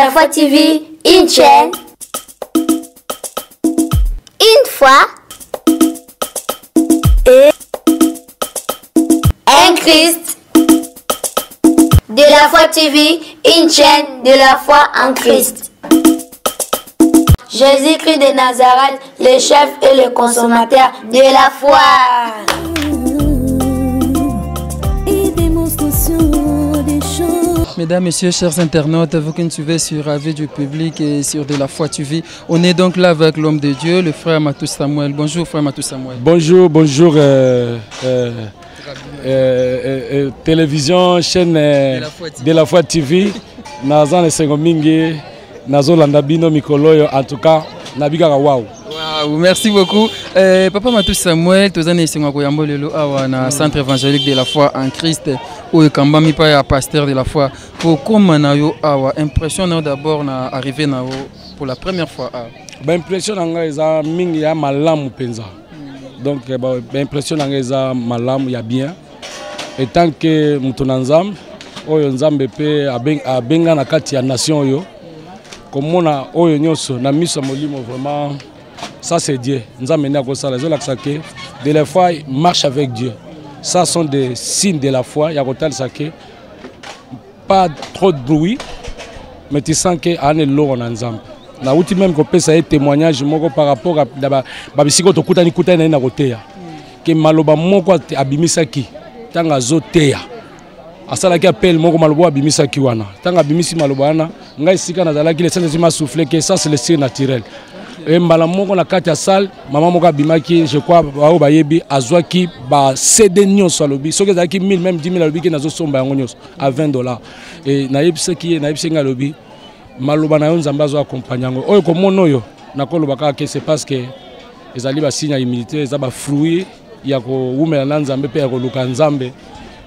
la foi TV, une chaîne, une foi et un Christ. De la foi TV, une chaîne de la foi en Christ. Jésus-Christ de Nazareth, le chef et le consommateur de la foi. Mesdames, Messieurs, chers internautes, vous qui nous suivez sur AV du public et sur De la foi TV, on est donc là avec l'homme de Dieu, le frère Matou Samuel. Bonjour frère Matou Samuel. Bonjour, bonjour. Télévision, chaîne De la foi TV. Nazan et Sengomingi, Nazo Landabino Mikoloyo, en tout cas, Nabiga Waouh. Wow, merci beaucoup. Papa Matou Samuel, tous les Sengoyambo Lelo Awa na centre évangélique de la foi en Christ, où Kambami pa pasteur de la foi. Pour comment na yo awa impression d'abord na arrivé na pour la première fois. Ba impression nga eza mingi ya malamu penza. Donc ba impression nga eza malamu ya bien. Et tant que mutonanzam oyo nzambe pe abenga na kati ya nation yo. Komona oyo nyoso na miso molimo vraiment ça c'est Dieu. Nzambe na ko sala zola ksake de la foi marche avec Dieu. Ça sont des signes de la foi. Il y a pas trop de bruit, mais tu sens qu'il y a un lot en ensemble. Na outil même qu'on peut ça témoignage par rapport à babisiko to kutani kutani na koteya. Que maloba moko abimisa ki tanga zoteya. Asala ki appelle moko maloba abimisa ki wana. Tanga abimisi maloba wana ngai sika na zala ki les sens ma souffler que ça c'est le style naturel. Et mbala moko na kati ya salle maman moko abimaki je crois bao bayebi azwaki ba CD nyonso alobi soki ezalaki 1000 même 10 000 alobi ki nazo somba yango nyonso à $20 et nayebisaki nayebisanga alobi maloba na yo nzambe azo accompagner yango oyo komona oyo nakoloba kaka ke c'est parce que ezali ba signe ya humilité eza ba fruit ya ko umela na nzambe pe ya ko luka nzambe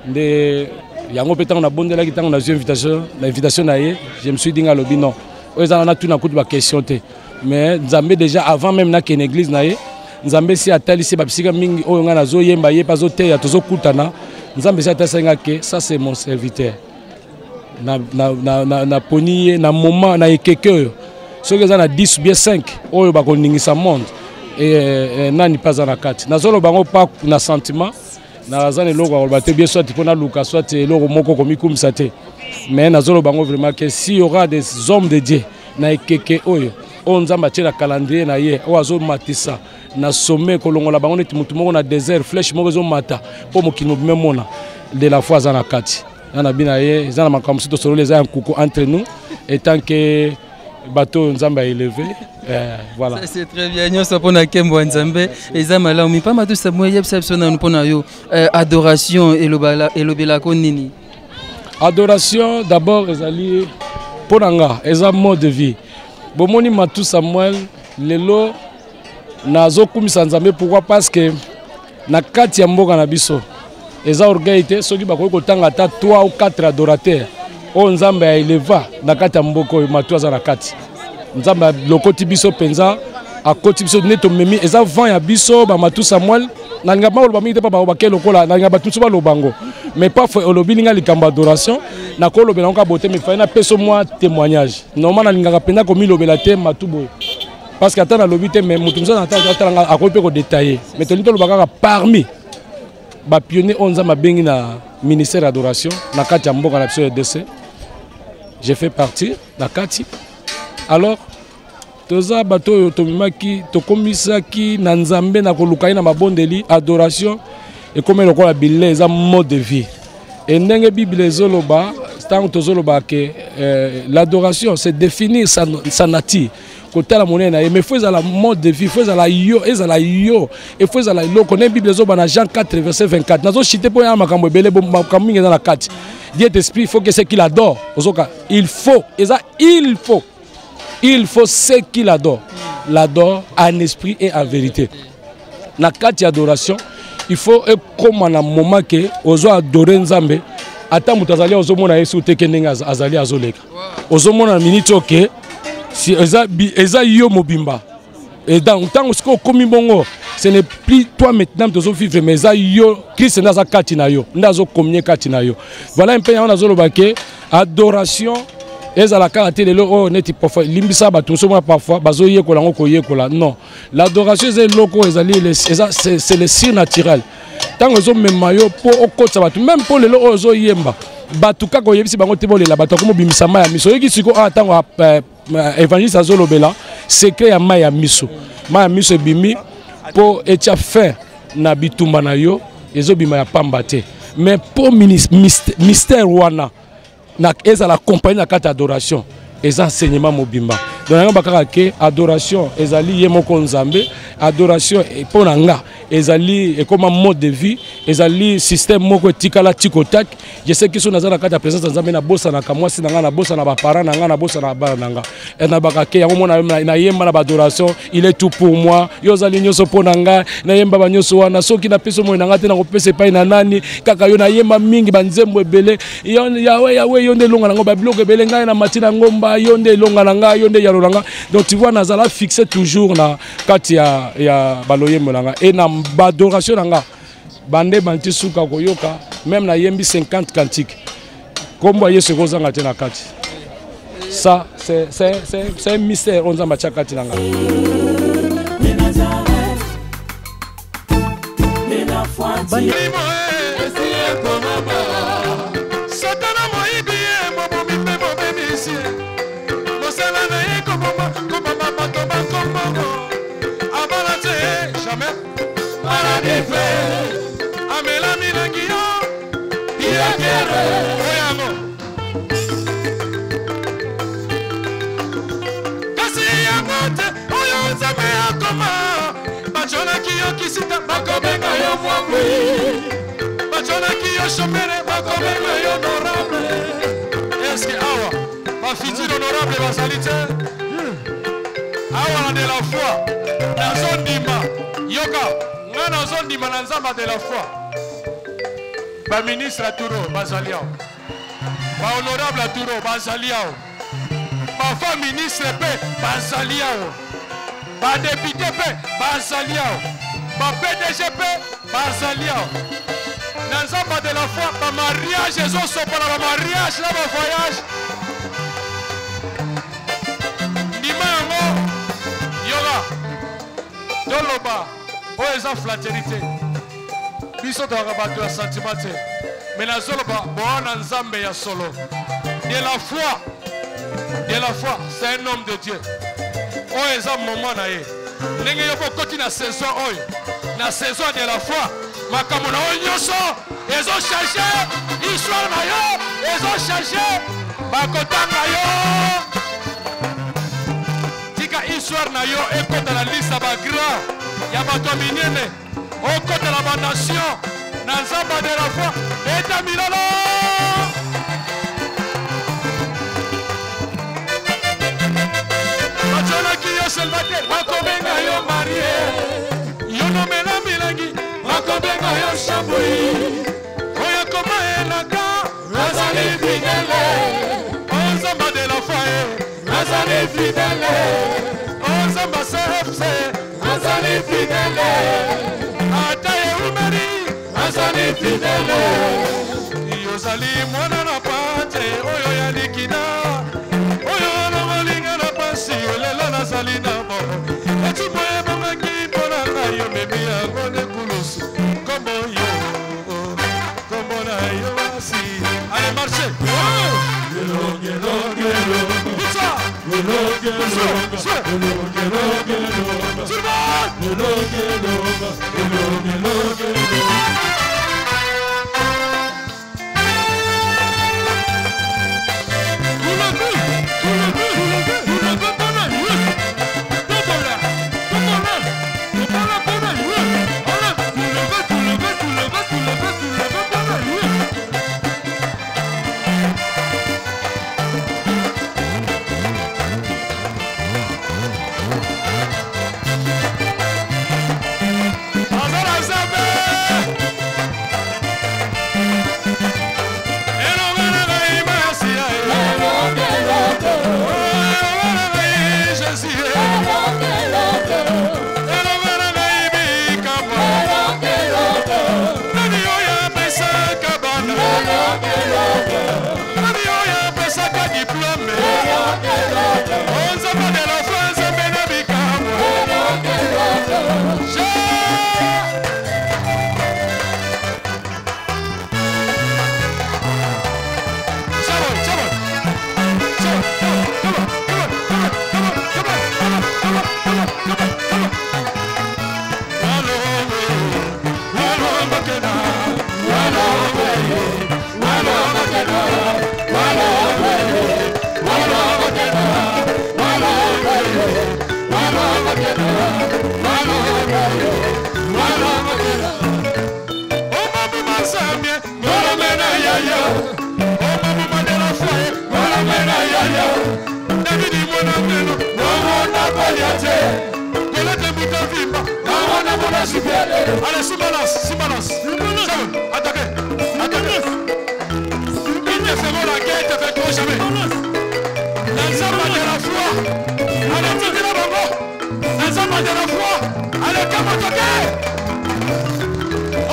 nde yango pe tango na bondelaki tango na invitation na ye je me suis dit ngalobi non oyo ezana na tuna kutu ba question te. Mais Nzambe déjà avant même na ken église na ye Nzambe si atali si babisika mingi oyo nga nazo yemba ye pas zote ya tozo kutana Nzambe si atasenga ke ça c'est mon serviteur na poni na moment na ekeke so que ça na 10 ou bien 5 oyo ba koningisa monde et nani pas na kati nazolo bango pas na sentiment na zane loko ba te bien soit pona luka soit loko moko komi kumisa te mais nazolo bango vraiment que s'il y aura des hommes de Dieu na ekeke oyo on nzamba tira calendrier na ye o azo matisa na sommet kolongola bango neti mutu moko na désert flèche moko zo mata po mokino bimemona de la foi na kati na bina ye zana makamsi to solo les un coucou entre nous et tant que bateau nzamba élevé voilà ça c'est très bien nyoso pona kembo nzambe ezamala mi pa Matou Samuel yebsa na pona yo adoration et lobela ko nini adoration d'abord ezali ponanga eza mode de vie. Bomoni Matou Samuel lelo nazo kumisa nzambe pourquoi parce que na kati ya mboka na biso eza orgueil soki bakoki kotanga ata 3 ou 4 adorateurs o nzambe ya eleva na kati ya mboka oyo Matou aza na kati nzambe lokoti biso penza akoti biso neto memi eza vent ya biso ba Matou Samuel na ngaba oloba mingi te pa ba ke lokola na ngaba tutsu ba lobango mais pas faut olobi ninga likamba adoration na ko lobela nka boté mais fa na peso moi témoignage normalement na lingaka penda komi lobela te Matou boy parce que ata na lobi te mais mutumza na tala akope ko détailler mais to lito lobaka parmi ba pionnier onza mabengi na ministère d'adoration na kati ya mboka na biso EDC j'ai fait partie na kati alors toza bato tomimaki tokomisaki na nzambe na kolukai na mabondeli adoration et comme lokola bile eza mode de vie et ndenge bible ezoloba tant tozoloba que l'adoration c'est définir sa nature kotala monena mais faut la mode de vie faut la yo et faut la lo connaît bible ezoba na Jean 4 verset 24 nazo chité po ya makambo ebele bo makambo mingi na kati Dieu d'esprit il faut que ce qu'il adore ozoka il faut ce qu'il adore l'adore en esprit et en vérité na kati adoration il faut comme un moment que ozo adorer nzambe ata mutu azali ozomona yesu te kenenga azali azoleka ozomona minute oke si eza yo mobimba et dans tant que komi bongo ce n'est plus toi maintenant de vivre mais eza yo Christ naza kati na yo ndazo communier kati na yo voilà un peu on azoloba ke adoration ezala kaka te lelo oyo neti parfois limbisa bato mosusu parfois bazoyekola yango koyekola non l'adoration eza eloko ezali c'est le sir naturel ntango ezomema yo mpo okotisa bato même mpo lelo oyo ozoyemba bato kaka oyebisi bango te bolela bato akomobimisa mai ya miso oyeki siko ntango évangéliste azolobela secret ya mai ya miso ebimi mpo etia fin na bitumba na yo ezobima ya pamba te mais mpo mystère wana ezala compagnie na kati adoration eza enseignement mobimba donc yango bakaka ke adoration ezali ye moko nzambe adoration mpo na nga ezali ekoma mode de vie ezali système moko etikala tikotak je sais que so naza na kati ya présence nzambe na bosanaka mwasi na nga na bosana baparent na nga na bosana na bana na nga na bakake yango mona nayemba na badoration il est tout pour moi yo ozali nyonso mpo na nga nayemba banyonso wana soki napesa moi na nga te nakopesa epai na nani kaka yo nayemba mingi banzembo ebele yawe yo nde elonga nango babiloko ebele ngai na mati na ngomba yo nde elonga na ngai yo nde yalo na nga donc tu vois nazala fixé toujours na kati ya baloyembo na nga et na badoration na nga bande banti suka koyoka même na yembi 50 cantiques kombo yesu kozanga te na kati ça c'est un mystère on zamba kati na nga Est-ce que awa ma fille honorable basalite awa de la foi nazondima yoka nga nazondima na nzamba de la foi ba ministre Touro bazaliao ba honorable Touro bazaliao ba femme ministre pe bazaliao ba député pe bazaliao ba PDG pe bazaliao na nzamba de la foi ba mariage ezosopola ba mariage na ba voyage ndima yango yoga toloba oyo eza flatérité biso toyaka bato ya sentiment te mais nazoloba bowana nzambe ya solo de la foi c'est un homme de Dieu oyo eza moment na ye ndenge yo bokoti na saison oyo na saison de la foi makambo na oyo nyonso ezochange histoire na yo ezochange bakotanga yo tika histoire na yo ekota na liste bagrand ya bato ya minene okota na banation na nzamba de la foi eta milolo batonaki yo célibataire bakobenga yo marie yo nomela milangi bakobenga yo shambui oyo koma elaka nazali fidele onzamba de la foi nazali fidele onzamba cfc nazali fidele ata eumeri nazali fidele yozali mwana na pate oyo ya likida oyo namolinga na pasi lelo nazali na bo etumo ebongaki mpona ngai yo memi yango nekulusu kombo yo kombo na yo asi ale marche Allez, sous balance. Attaquez. Ils ne feront la guerre, ils te feront jamais. Les hommes de la foi. Allez, tu dis la maman. Les hommes de la foi. Allez, comme attaquez.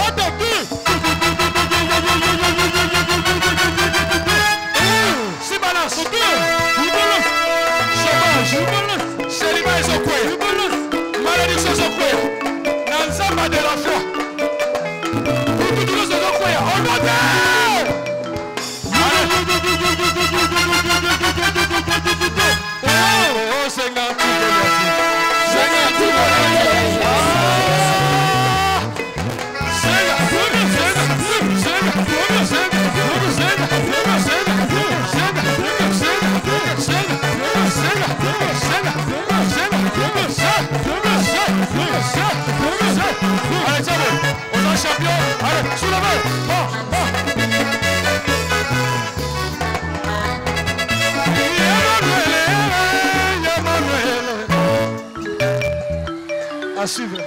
Attaquez. Sous balance. Chômage. Célibat et Zokwaya. Malédiction Zokwaya. Dans le samba de la foi. Pour toutes les Zokwaya. On note. Oh, Seigneur, tu allez, tiens, on est champion. Allez, sous la main. À suivre.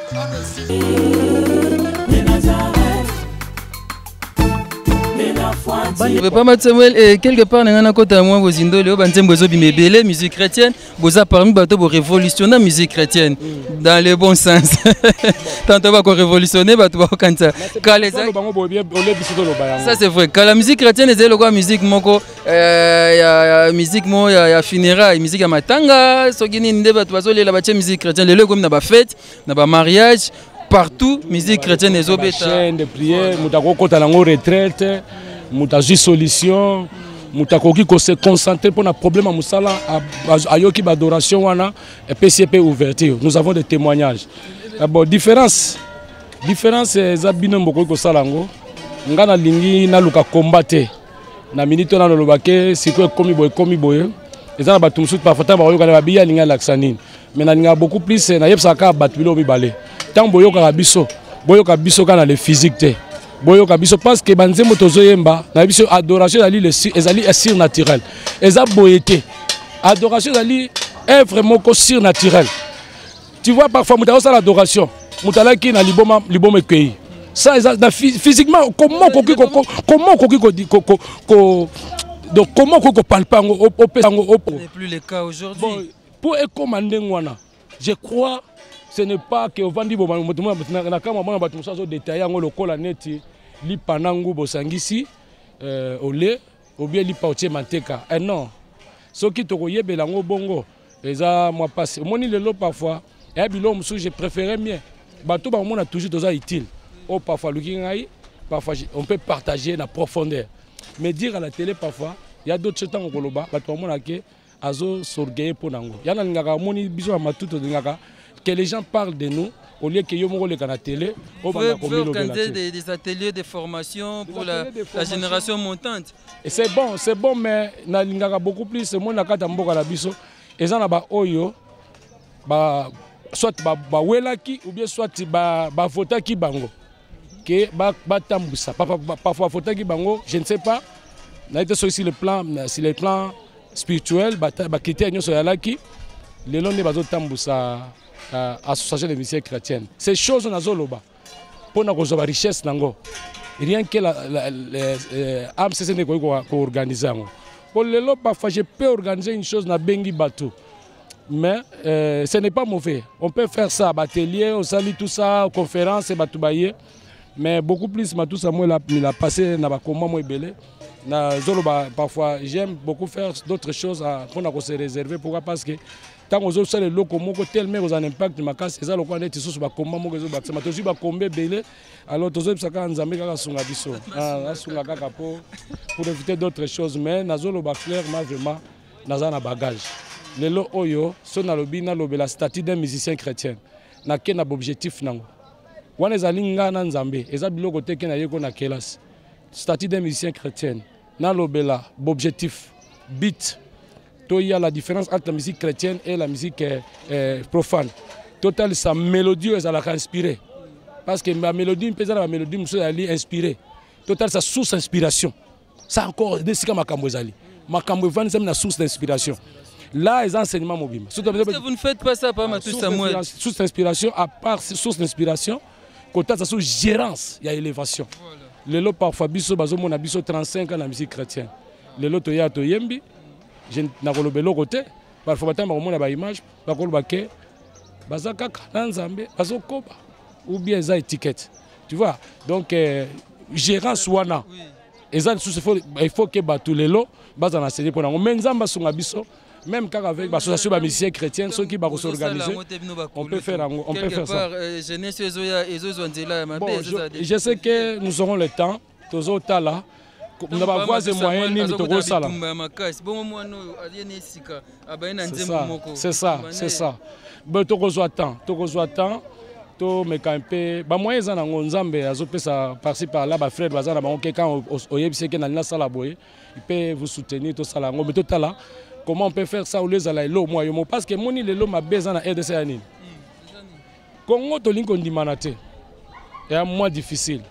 Papa Samuel, quelque part, nous avons côté moi, vous indolez, vous avez besoin musique chrétienne, vous avez parmi bateau pour révolutionner la musique chrétienne dans le bon sens. Tantôt va révolutionner, bateau va quand ça. Ça c'est vrai. Quand la musique chrétienne est le quoi musique moko, musique mo ya funérailles, musique ya matanga, so gini nde bateau va la bache musique chrétienne, le comme na ba fête, na ba mariage. Partout, musique chrétienne est obéie. Chaîne de prière, moutako kota lango retraite, moutaji solution, moutakoki ko se concentrer pour un problème à musala, ayoki adoration wana et PCP ouverture. Nous avons des témoignages. Bon, différence zabino mboko ko salango. Ngana lingi na luka combattre. Na minute na lobake, siko komi boye. Ezana batumsu parfois ba yoka na biya linga laxanine. Mais na linga beaucoup plus na yebsaka batbilo bibale. Tant boyoka biso kana le physique te boyoka biso parce que banzembo tozoyemba na biso adoration ali le ezali sur naturel eza boyete adoration ali est vraiment sur naturel. Tu vois parfois muta osala adoration mutalaki na liboma ekei ça physiquement comment donc comment palpango plus le cas aujourd'hui pour commander ngwana je crois. Ce n'est pas que Ovandi Boba détaillé en lokola neti li panangu bosangisi au lait ou bien li pautier manteka. Non. Ce qui te roye belango bongo eza moi passe. Moni lelo parfois et bilom sou je préférais mieux. Bato ba on a toujours dosa utile. Oh parfois lukingai parfois on peut partager la profondeur. Mais dire à la télé parfois il y a d'autres temps au koloba bato mona ke azo sorgeye ponango. Yana ngaka moni biso amatuto ngaka que les gens parlent de nous au lieu que yo les la télé. Vous pouvez organiser des ateliers de formation pour la génération montante. Et c'est bon, mais na lingaka beaucoup plus. Moi na kata mboka la biso, et ça na ba oyo, soit ba welaki ou bien soit ba votaki bango, que ba tambusa. Parfois votaki bango, je ne sais pas. Na été sur le plan spirituel, ba critère nyo so yalaki, le long ne bazo tambusa. Association des musiciens chrétiennes. Ces choses on a zoloba pour nous la richesse nango. Rien que AMCC ne peut organiser. Pour le lot parfois je peux organiser une chose na bengi bateau. Mais ce n'est pas mauvais. On peut faire ça, atelier, on salit tout ça, conférence et batoubaye. Mais beaucoup plus tout ça moi il a passé na ba comment moi belé. Na zoloba parfois j'aime beaucoup faire d'autres choses pour nous se réserver. Pourquoi? Parce que tant que vous avez le loco, tellement vous avez un impact, ma casse, et ça, le coin est sous ma commande, moi, je suis pas combien belé, alors tous les gens en Zambie, pour éviter d'autres choses, mais Nazolo Baclair m'a vraiment dans un bagage. Le lo oyo, son alobina la statut d'un musicien chrétien, n'a qu'un objectif nango. On est allé en Zambie, et ça bilo côté qui n'a eu qu'on a kélas. Statut d'un musicien chrétien, n'a l'obéla, objectif, beat. Il y a la différence entre la musique chrétienne et la musique profane. Total, sa mélodie, elle a inspiré. Parce que ma mélodie, la mélodie, elle est inspirée. Total, sa source d'inspiration. Ça encore, c'est comme ma cambouvane, c'est une source d'inspiration. Là, les enseignements mobiles. Vous ne faites pas ça, pas Matou Samuel. Source d'inspiration, à part source d'inspiration, Kota ça sous gérance, il y a élévation. Les lots parfois biso bazo mon abiso 35 ans la musique chrétienne. Les lots toya to yembi, je na kolobelo côté, parfois batamba mon ba image, ba kolobake bazaka nanzambe bazo koba ou bien za étiquette. Tu vois? Donc gérance wana. Il faut que tous les lots basent en enseigner pour nous. Même même avec l'association des musiciens chrétiens, ceux qui vont s'organiser, on peut faire ça. Bon, je sais que nous aurons le temps, nous aurons là. Nous avons voix et moyens, nous ça. C'est ça, c'est ça. Mais tu reçois temps. To meka un peu ba moyens za nango nzambe azopesa par-ci par-là ba frère bazana ba quand oyebise ke na lina sala boye il peut vous soutenir to sala ngo mais totala comment on peut faire ça ou les ala lo moyo parce que moni lelo ma beza na RDC yani Congo to linko ndimanate est un mois difficile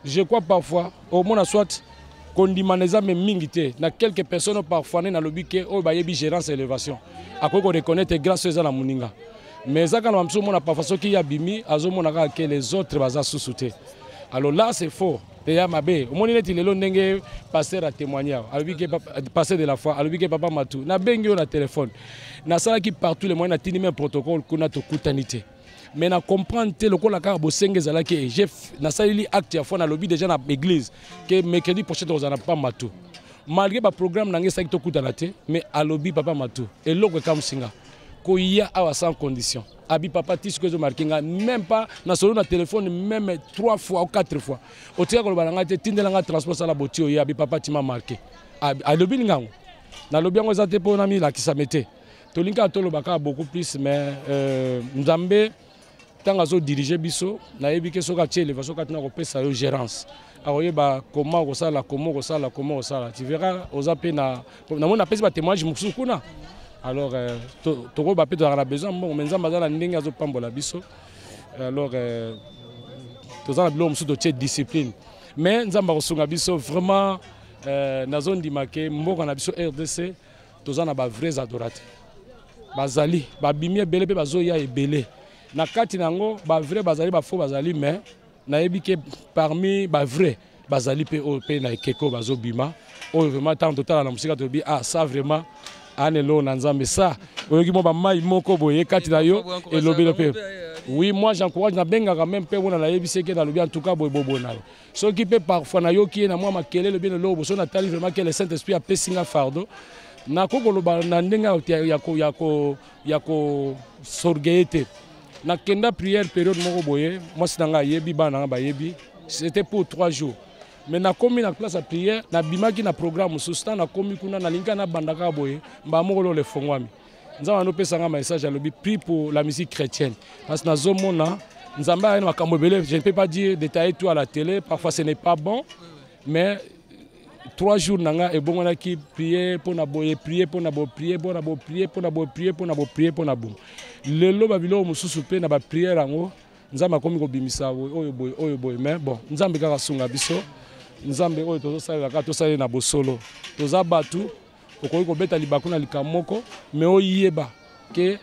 je crois parfois au moins soit kondimaneza me mingité na quelques personnes parfois na lobi ke o ba yebi gérance élévation akoko reconnaître grâce à la muninga. Mais ça, quand on a pas façon qu'il y a bimi, que les autres vont sous-souter. Alors là, c'est faux. Au moins, il est le pasteur à témoigner. Pasteur de la foi. Alors, papa Matou. Na bengi on a téléphone. Na sala qui partout les moyens na un protocole qu'on a tout coutanité. Mais na comprendre le ko la carbo senge zala que j'ai na sali acte à fois na lobby déjà na l'église que mercredi prochain on a pas Matou. Malgré le programme na ngesa qui to coutanité, mais à lobby papa Matou. Et l'autre comme singa. Qu'il y a sans condition. Abi papa tis que je marque même pas na solo na téléphone même 3 fois ou 4 fois. Au tia ko balanga te tindelanga transport sala botio ya abi papa ti m'a marqué. A lobi ngango. Na lobi ngo zate po na mi la kisamete. To linka to lo baka beaucoup plus mais Nzambe tanga zo diriger biso na yebi ke soka tie élévation ka tena ko pesa yo gérance. Aoye ba comment ko sala tu verras aux appels na mon appel ba témoignage musuku kuna. Alors, Toro Bapé a besoin, bon, mais nous avons biso. Alors, nous avons besoin de discipline. Mais nous avons besoin de vraiment, dans la zone de Maké, nous avons besoin de RDC, nous avons des vrais adorateurs. Bazali, Babimie, Belé, Bazoya et Belé. Na kati nango, ba vrai Bazali, ba faux Bazali, mais na ebike parmi ba vrai Bazali pe na Keko Bazo Bima. Oh, vraiment, tant total la musique, ah, ça vraiment. Oui, moi j'encourage na benga quand même pour na yebise ke na lobi en tout cas bobo na. Ce qui peut parfois na yoki na moi makele le bien le boso na tali vraiment que le Saint-Esprit a pesinga fardo. Na ko loba na ndenga yako sorgete. Na kenda prière période moko boye, moi sinanga yebi bana ba yebi. C'était pour 3 jours. Mais na komi na place à prière na bimaki na programme sustain na komi kuna na linka na bandaka boye mba moko le fongwami nzamba no pesa nga message à lobi prie pour la musique chrétienne parce que na zomona nzamba na makambo belé je ne peux pas dire détailler tout à la télé parfois ce n'est pas bon mais 3 jours nanga et bon on a qui prier pour na boye prier pour na bo prier pour na bo prier pour na bo prier pour na bo prier pour na bo le lo babilo mususu pe na ba prière ngo nzamba komi ko bimisa oyo boy mais bon nzambe kaka sunga biso Nzambe oyo tozosalela ka tosalela na bosolo toza batu okoki kobeta libaku na likamoko mais oyeba ke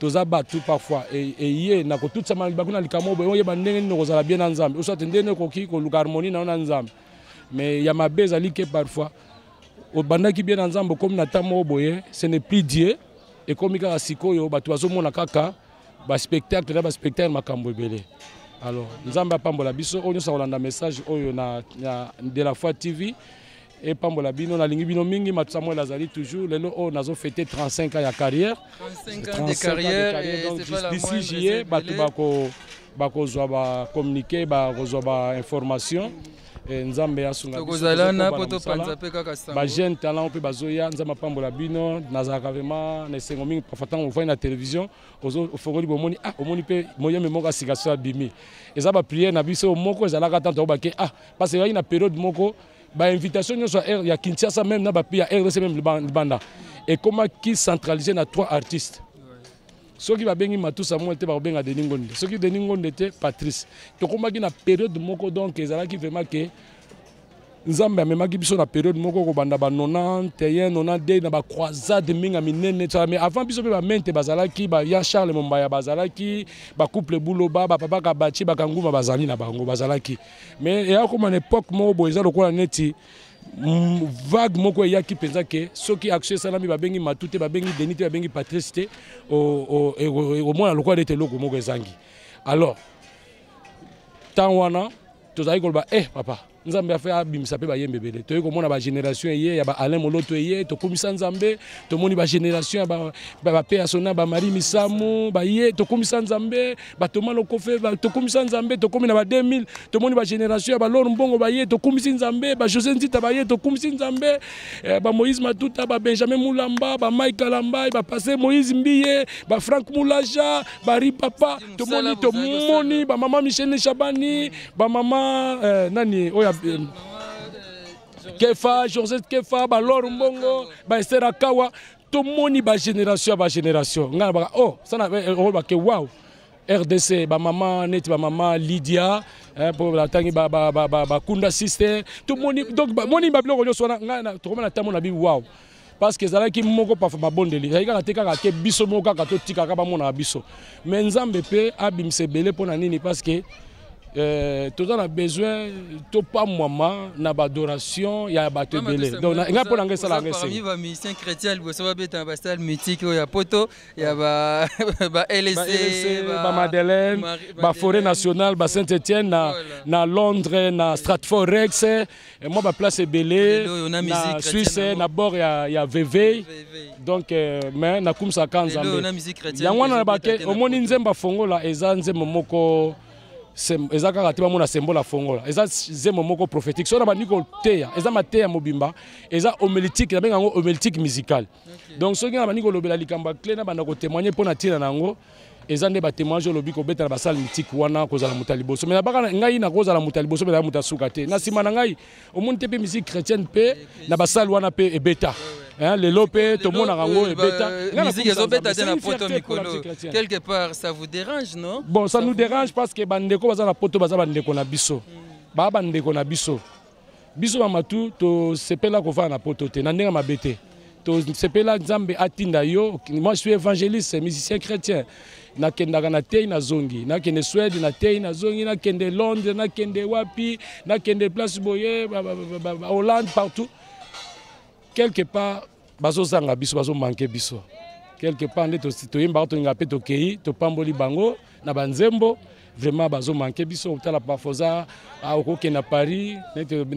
toza batu parfois et na kotutsa libaku na likamoko oyeba ndenge nini kozala bien na Nzambe osate ndenge koki koluka harmonie na Nzambe mais ya mabe ezali ke parfois obandaki bien na Nzambe comme na tamo boye ce n'est plus Dieu et comme kaka sikoyo batu bazomona kaka ba spectacle makambo ebele. Alors, nous avons pambola biso, nous avons un message de la foi TV et pambola bino na lingi bino mingi Samuel Lazali toujours les nous avons fêté 35 ans de carrière. 35 ans de carrière donc d'ici juillet bako zoba communiquer ba information Nzambe asunga tokozalana poto panza pe kaka sango ba jeune talent pe bazoya Nzamba pambola bino nazaka vraiment na sengo mingi parfois on voit na télévision ozo fongoli bomoni omoni pe moyen me moko asikasio abimi eza ba prière na biso moko ezalaka tanto bake parce que na période moko ba invitation nyoso ya Kinshasa même na ba pia RDC même libanda et comment qui centraliser na 3 artistes. Ceux qui va bien Matou Samuel te va bien à Denis Ngonde. Ceux qui Denis Ngonde te Patrice. To komaki na période moko donc ezala qui vraiment que nzambe amemaki biso na période moko ko banda ba 91 92 na ba croisade minga minene mais avant biso pe ba mente bazalaki ba ya Charles Mombaya bazalaki ba couple Buloba ba papa Kabachi ba Kanguma bazali na bango bazalaki mais ya comme à l'époque mo boza lokola neti vague moko ya ki penza ke soki action salami ba bengi matute ba bengi denité ba bengi patricité au moins lokola de teloko moko ezangi alors tant wana tozali kolba papa nzambe a fait abimisa pe ba yembe bele to ko mona ba génération yé ya ba Alain Moloto yé to komisa nzambe to moni ba génération ba pe asona ba Marie Misamu ba yé to komisa nzambe ba Tomano Kofe ba to komisa nzambe to komi na ba 2000 to moni ba génération ya ba Lor Mbongo ba yé to komisa nzambe ba José Nzita ba yé to komisa nzambe ba Moïse Matuta ba Benjamin Mulamba ba Mike Kalamba ba Passé Moïse Mbiye ba Frank Moulaja ba Ripapa to moni ba Maman Michel Chabani ba Maman nani oya Kefa, Joseph Kefa, ba Lor Mbongo, ba Esther Akawa, tout le monde ba génération. Oh, ça n'a pas que wow. RDC, ba maman net, ba maman Lydia, pour la tangi ba Kunda sister, tout le monde donc moni ba bloko nyosona nga to na tamo na bi wow. Parce que zala ki moko pa fa bondeli. Ça ka teka ka ke biso moko ka to tika ka ba mona biso. Mais nzambe pe abimse belé pona nini parce que tout on a besoin to pas maman na adoration ya bato belé donc nga pona ngesa la ngesa parmi ba musiciens chrétiens boso ba beta ba style mythique ya poto ya ba LC ba Madeleine ba Forêt Nationale ba Saint-Étienne na Londres na Stratford Rex et moi ba place belé na Suisse na bord ya VV donc mais na kumsa kanzambe ya wana ba ke omoni nzemba fongola eza nzembo moko eza kaka te bamona symbole fongola eza nzembo moko prophétique so na bandiko teya eza mateya mobimba eza homilétique na benga yango homilétique musical donc soki na bandiko lobela likamba clé na banda ko témoigner pona tina nango eza nde ba témoignage lobi ko beta na basal mythique wana kozala mutaliboso mais na baka ngai na kozala mutaliboso mais na mutasuka te na sima na ngai omonte pe musique chrétienne pe na basal wana pe ebeta les lopé, tout le monde a rango et bêta. Quelque part, ça vous dérange, non? Bon, ça nous dérange parce que bandeko baza na poto baza bandeko na biso. Ba bandeko na biso. Biso mamatu to sepela ko fa na poto te na ndenga mabete. To sepela nzambe atinda yo. Moi je suis évangéliste, musicien chrétien. Na kenda na tei na zongi, na kende Suède na tei na zongi, na kende Londres, na kende wapi, na kende place Boye, Hollande partout. Quelque part, bazo zanga biso bazo manquer biso. Quelque part, to yemba to ngapé to kei, to pamboli bango na banzembo, vraiment bazo manquer biso utala parfois okoke na Paris,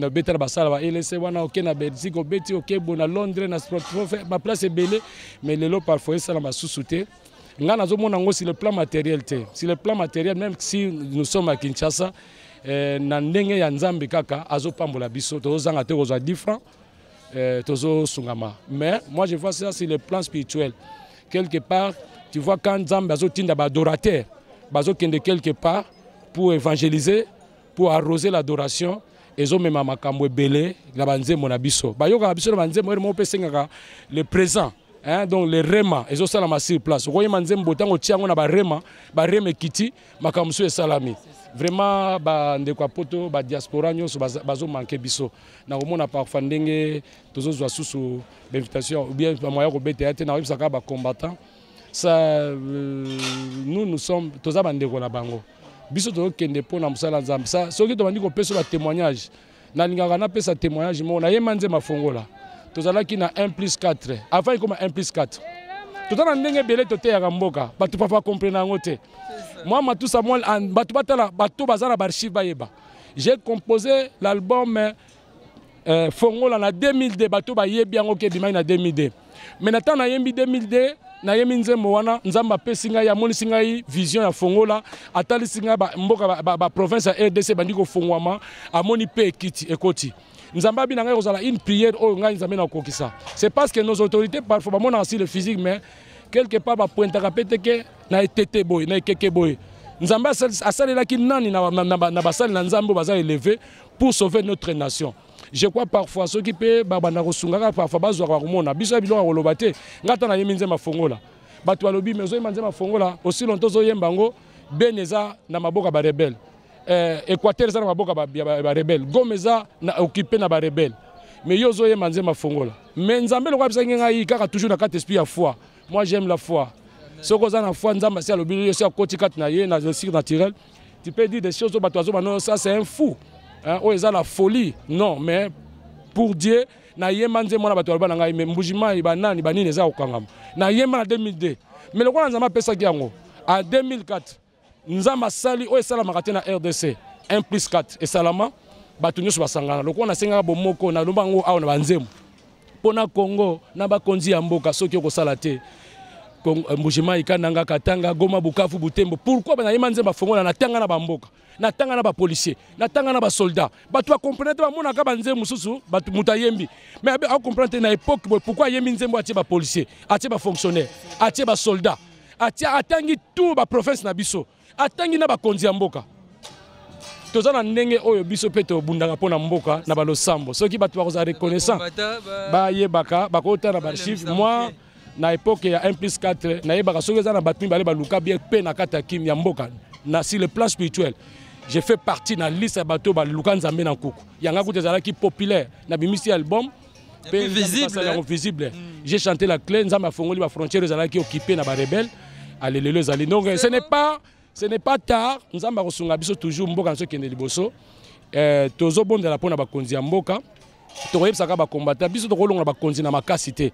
na betala basala ba LC wana oke na Belgique, obeti oke bona Londres na Stratford, ma place est belle, mais lelo parfois ça la masusute. Nga nazo mona ngo sur le plan matériel te. Sur le plan matériel même si nous sommes à Kinshasa, na ndenge ya nzambe kaka azo pambola biso to zanga te kozwa 10 francs. Tozo Sungama. Mais moi je vois ça sur le plan spirituel. Quelque part, tu vois quand Zamba Zotinda adorateur, Bazo Kende quelque part pour évangéliser, pour arroser l'adoration, et zo même makambo belé, la banze monabiso. Bayo kabiso la banze mo pe sengaka le présent. Hein, donc les rema, ils ont ça la sur place. Vous voyez manzem botango tiango na ba reme kiti, makamso et salami. Vraiment ba ndeko poto ba diaspora nyonso bazo manquer biso na omona parfois ndenge tozo zwa susu l'invitation ou bien ba moya ko beta te na obisaka ba combattant ça nous sommes toza ba ndeko na bango biso to kende pona musala nzambe ça soki to bandi ko pesa ba témoignage na lingaka na pesa témoignage mo na yemanze mafongola tozalaki na 1+4 avant comme 1+4 tozana ndenge belé to te ya mboka ba tu pas comprendre ngote. Moi, Matou Samuel, j'ai composé l'album Fongola en 2002. Batou ba yebi en 2002. Mais maintenant, na yembi 2002, na yembi nzembo wana nzamba pe singa ya moni singa vision ya Fongola, atali singa ba mboka ba province ya RDC bandiko fongwama, amoni pe ekiti ekoti. Nzamba bi na ngai kozala une prière o ngai nzambe na kokisa. C'est parce que nos autorités parfois mona aussi le physique mais quelque part ba pointa kapete ke na etete boy na keke boy nzamba asalela ki nani na basali na nzambo baza élevé pour sauver notre nation. Je crois parfois ceux qui pe ba bana kosungaka parfois bazwa ka komona biso biloko koloba te ngata na yeminze mafongola bato balobi mezo yeminze mafongola aussi longtemps zo yembango beneza na maboka ba rebelle Équateur eza na baboka ba rebelle, Goma eza na occupé na ba rebelle. Mais yo zo yema nzemba fongola. Mais nzambe le kwa bisa ngai kaka toujours na carte esprit ya foi. Moi j'aime la foi. Soko za na foi nzamba si alobi yo si akoti kat na ye na cycle naturel. Tu peux dire des choses au batoazo non ça c'est un fou. Hein, oh eza la folie. Non, mais pour Dieu na yema nzemba na bato alba ngai mais mbujima ibanani banini eza okangama. Na yema na 2002. Mais le kwa nzamba pesa kiango. En 2004 nzamba sali o esala makate na RDC 1+4 et salama batu nyonso basangana loko na senga bomoko na lombango awa na banzemu pona Congo na bakonzi ya mboka soki okosala te mbujima ikananga katanga Goma Bukavu Butembo pourquoi bana yema nzemba fongola na tanga na bamboka na tanga na ba policier na tanga na ba soldat batu ba comprendre ba mona ka banzemu susu batu mutayembi mais a comprendre na époque pourquoi yemi nzembo atie ba policier atie ba fonctionnaire atie ba soldat atia atangi tout ba province na biso atangi na bakonzi ya mboka tozana ndenge oyo biso peto bundanga pona mboka na balosambo soki batu bakoza reconnaissant ba yebaka bakota na ba chiffre moi na époque ya 1+4 na yebaka soki za na batu bale baluka bien pe na kata kim ya mboka na sur le plan spirituel j'ai fait partie na liste ya bato baluka nzambe na kuku yanga kutezala ki populaire na bimisi album visible. J'ai chanté la clé nzambe afongoli ba frontière ezala ki occupé na ba rebelle alelelo ezali donc ce n'est pas tard nzambe akosunga biso toujours mboka nso kende liboso tozo bondela pona bakonzi ya mboka tokoyebisaka bakombata biso tokolonga bakonzi na makasi te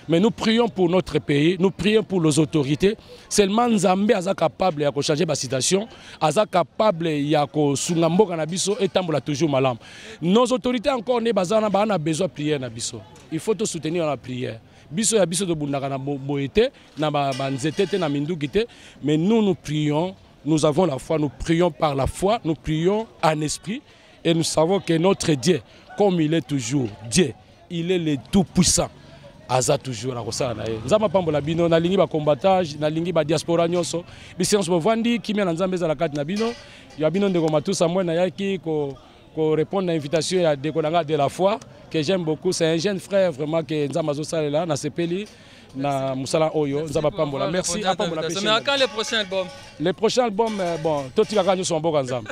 mais nous prions pour notre pays nous prions pour les autorités seulement nzambe aza capable ya ko changer ba situation aza capable ya ko sunga mboka na biso etambola toujours malamu nos autorités encore ne bazana ba na besoin prière na biso il faut te soutenir la prière biso ya biso de bundaka na boete na banzetete na mindukite mais nous prions nous avons la foi nous prions par la foi nous prions en esprit et nous savons que notre Dieu comme il est toujours Dieu il est le tout puissant aza toujours na kosala na ye nzamba pambola bino na lingi ba combattage na lingi ba diaspora nyonso bisenso bovandi kimia na nzambe za la kati na bino ya bino ndeko matusa mwe na yaki ko répondre à l'invitation ya Dekonanga de la foi que j'aime beaucoup c'est un jeune frère vraiment que nzamba zo salela na sepeli na musala oyo nzamba pambola merci à pambola mais quand le prochain album bon toti ka kanyo so mboka nzamba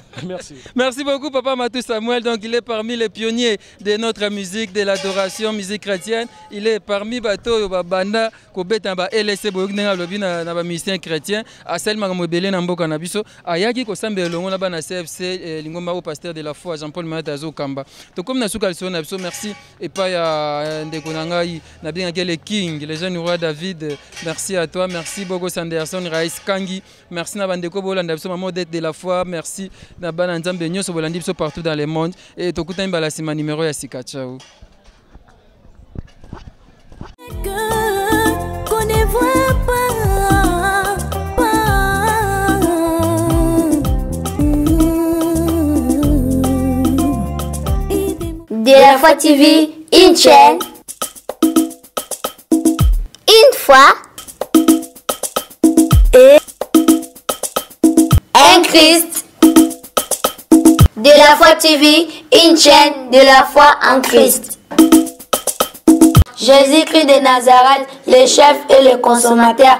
merci beaucoup papa Matou Samuel donc il est parmi les pionniers de notre musique de l'adoration musique chrétienne il est parmi bato ba banda ko beta ba LC boyinga lobi na ba musicien chrétien a seulement mobelé na mboka na biso ayaki ko sambe longo na ba na CFC lingomba au pasteur de la foi Jean-Paul Matazo Kamba to comme na suka so na biso merci et pas ya Ndekonanga na bien que les king les jeunes roi David merci à toi merci Bogo Sanderson Raïs Kangi merci na bandeko bolanda biso maman d'être de la foi merci na bana nzambe nyonso bolandi biso partout dans le monde et tokuta mbala sima numéro ya sika ciao qu'on ne voit De la foi TV, une chaîne, une foi et un Christ. De la foi TV, une chaîne de la foi en Christ. Jésus-Christ de Nazareth, le chef et le consommateur